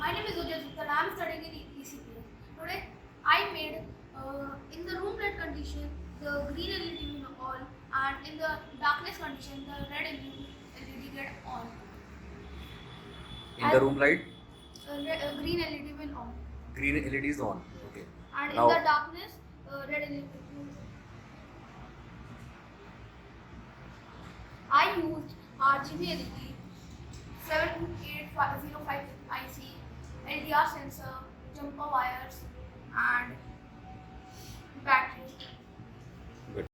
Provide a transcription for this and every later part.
My name is Ojas and I am studying in ECP. Today I made in the room light condition the green LED will on, and in the darkness condition the red LED get on. In the room light? Green LED will on. Green LED is on. Okay. And now, in the darkness red LED will. I used RGB LED 7805 IC, LDR sensor, jumper wires, and battery. good.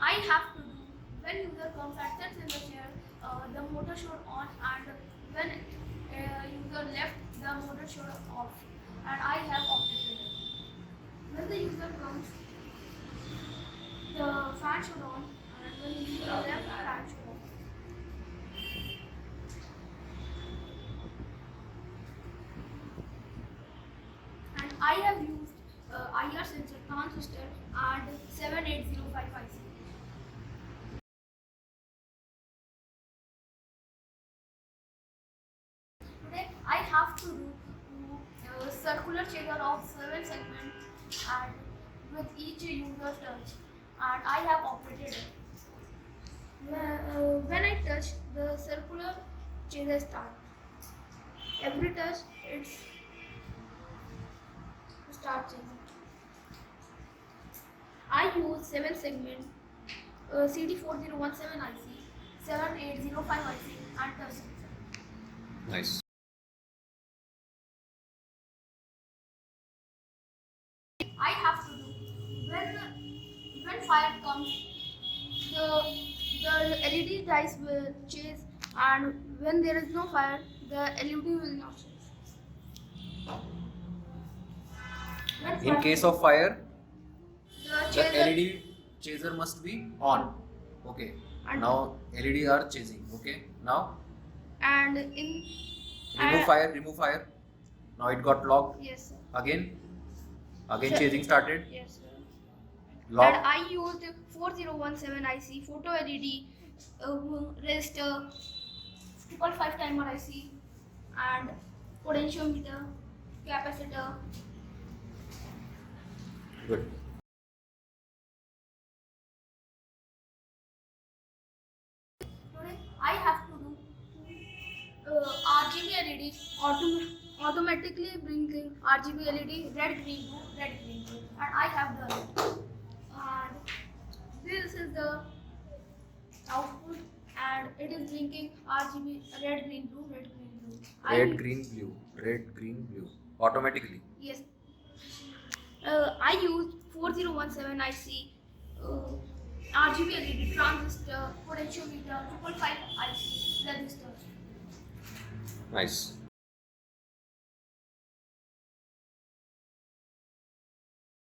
I have to do when user comes and sits in the chair, the motor should on, and when user left, the motor should off, and I have operated it. When the user comes, the fan should on, and when user left, fan should off. And I have used IR sensor, transistor, and 7805 IC. Today I have to do a circular changer of 7 segments and with each user touch, and I have operated it. When I touch, the circular changer start. Every touch, it's start changing. I use 7 segment CD4017 IC, 7805 IC, and touch sensor. Nice. I have to do when fire comes, the LED dice will chase, and when there is no fire, the LED will not chase. In case of fire, the the LED chaser must be on. Okay. And now LED are chasing. Okay. Now and in remove fire. Now it got locked. Yes, sir. Again Sir. chasing started. Yes, sir. Lock. And I used 4017 IC, photo LED, resistor, 555 timer IC, and potentiometer, capacitor. Good. Today I have to do RGB LED automatically blinking RGB LED red green blue, and I have done it. And this is the output, and it is blinking RGB red green blue. Red, green, blue. Automatically. Yes. I used 4017 IC, RGB LED, transistor, potentiometer, 555 IC, resistors. Nice.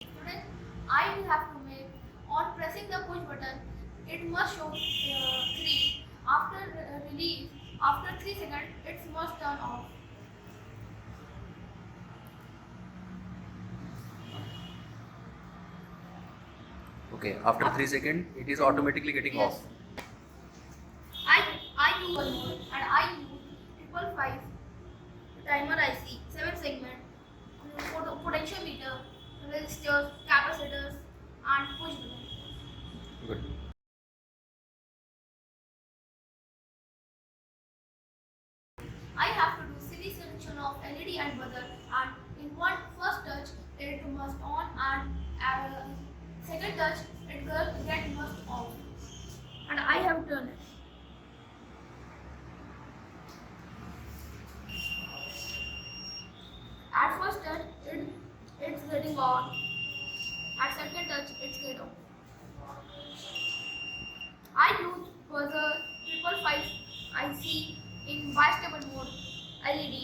Today, I will have to make, on pressing the push button, it must show 3. After release, after 3 seconds, it must turn off. Okay. After 3 seconds, it is automatically getting Yes. off. I use one more, and I use 555 timer IC, 7 segment, potentiometer, resistors, capacitors, and push button. Good. I have to do series selection of LED and buzzer, and in one first touch it must on, and second touch it must off, and I have done it. At first touch it's getting on, at second touch it's getting off. I use buzzer 555 IC in bistable mode LED.